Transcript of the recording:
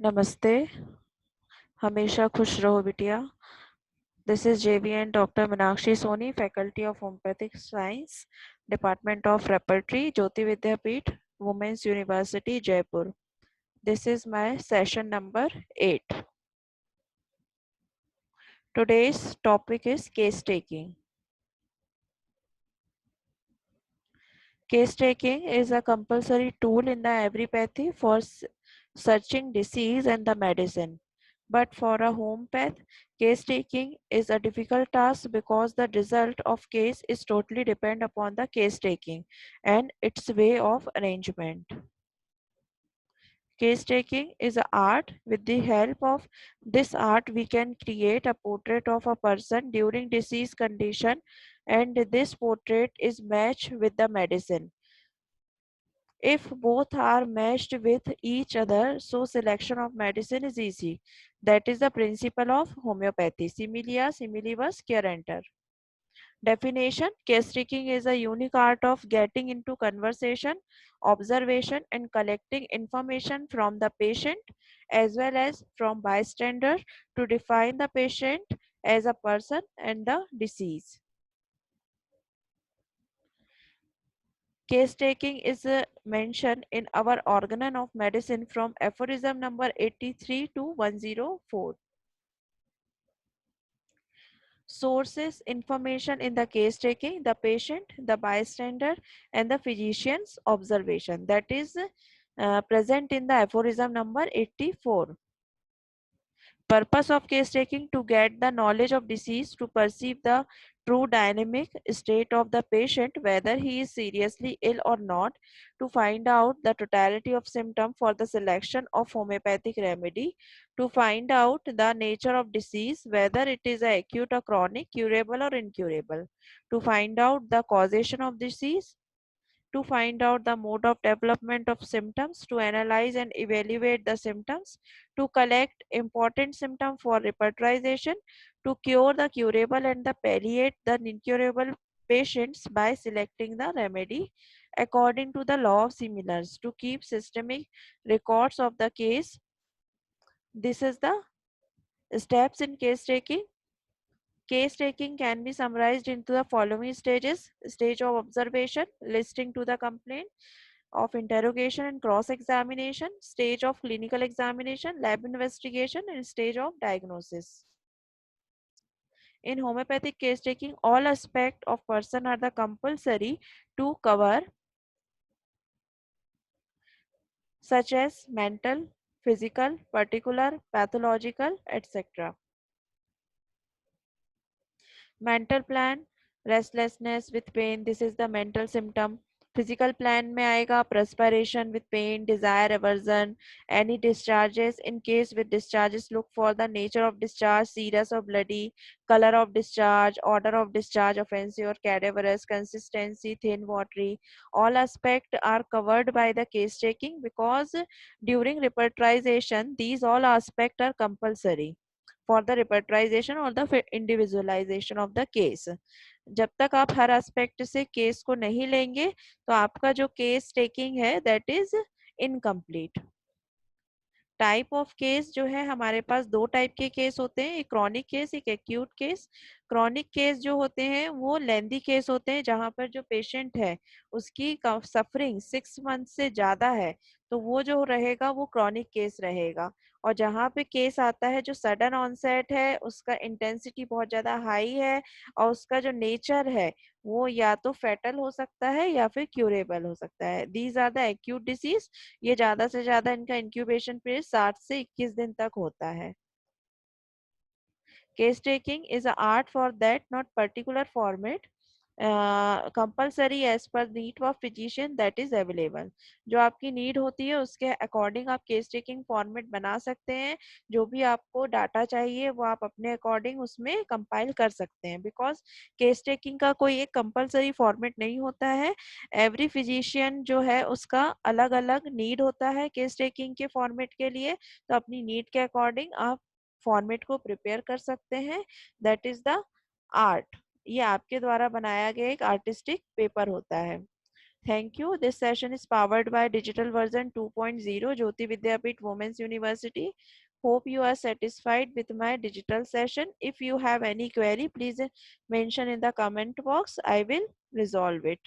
नमस्ते। हमेशा खुश रहो बिटिया। This is JVN Dr. Minakshi Soni, Faculty of Homeopathic Science, Department of Repertory, Jyoti Vidyapeeth, Women's University, Jaipur. This is my session number 8. Today's topic is case taking. Case taking is a compulsory tool in the everypathy for searching disease and the medicine. But for a homeopath, case taking is a difficult task because the result of case is totally depend upon the case taking and its way of arrangement. Case taking is an art. With the help of this art, we can create a portrait of a person during disease condition, and this portrait is matched with the medicine. If both are matched with each other, so selection of medicine is easy. That is the principle of homeopathy. Similia similibus curantur. Definition: case taking is a unique art of getting into conversation, observation, and collecting information from the patient as well as from bystander to define the patient as a person and the disease. Case taking is mentioned in our Organon of Medicine from aphorism number 83 to 104. Sources: information in the case taking, the patient, the bystander, and the physician's observation. That is present in the aphorism number 84. Purpose of case taking: to get the knowledge of disease, to perceive the true dynamic state of the patient, whether he is seriously ill or not, to find out the totality of symptom for the selection of homeopathic remedy, to find out the nature of disease, whether it is acute or chronic, curable or incurable, to find out the causation of disease, to find out the mode of development of symptoms, to analyze and evaluate the symptoms, to collect important symptoms for repertorization, to cure the curable and the palliate the incurable patients by selecting the remedy according to the law of similars, to keep systemic records of the case. This is the steps in case taking. Case taking can be summarized into the following stages: stage of observation, listening to the complaint, of interrogation and cross examination, stage of clinical examination, lab investigation, and stage of diagnosis. In homeopathic case taking, all aspects of person are the compulsory to cover, such as mental, physical, particular, pathological, etc. Mental plan: restlessness with pain, this is the mental symptom. Physical plan में आएगा perspiration with pain, desire, aversion, any discharges. In case with discharges, look for the nature of discharge, serious or bloody, color of discharge, order of discharge, offensive or cadaverous, consistency, thin, watery. All aspects are covered by the case taking because during repertorization these all aspects are compulsory for the repertorization or the individualization of the case. जब तक आप हर aspect से case को नहीं लेंगे तो आपका जो केस टेकिंग है that is incomplete. Type of case जो है हमारे पास दो टाइप के केस होते हैं, एक क्रॉनिक केस, एक एक्यूट केस. क्रॉनिक केस जो होते हैं वो लेंदी केस होते हैं जहां पर जो पेशेंट है उसकी सफरिंग 6 मंथ से ज्यादा है तो वो जो रहेगा वो क्रॉनिक केस रहेगा. और जहाँ पे केस आता है जो सडन ऑनसेट है, उसका इंटेंसिटी बहुत ज्यादा हाई है और उसका जो नेचर है वो या तो फेटल हो सकता है या फिर क्यूरेबल हो सकता है. These are the acute disease. ये ज्यादा से ज्यादा इनका इंक्यूबेशन पीरियड 60 से 21 दिन तक होता है. Case taking is a art for that not particular format compulsory as per need of physician that is available. जो आपकी नीड होती है उसके अकॉर्डिंग आप केस टेकिंग फॉर्मेट बना सकते हैं. जो भी आपको डाटा चाहिए वो आप अपने अकॉर्डिंग उसमें कंपाइल कर सकते हैं बिकॉज केस टेकिंग का कोई एक कंपल्सरी फॉर्मेट नहीं होता है. एवरी फिजिशियन जो है उसका अलग अलग नीड होता है केस टेकिंग के फॉर्मेट के लिए. तो अपनी नीड के अकॉर्डिंग आप फॉर्मेट को प्रिपेयर कर सकते हैं. That is the art. ये आपके द्वारा बनाया गया एक आर्टिस्टिक पेपर होता है. Thank you. This session is powered by digital version 2.0 Jyoti Vidyapeeth Women's University. Hope you are satisfied with my digital session. If you have any query, please mention in the comment box. I will resolve it.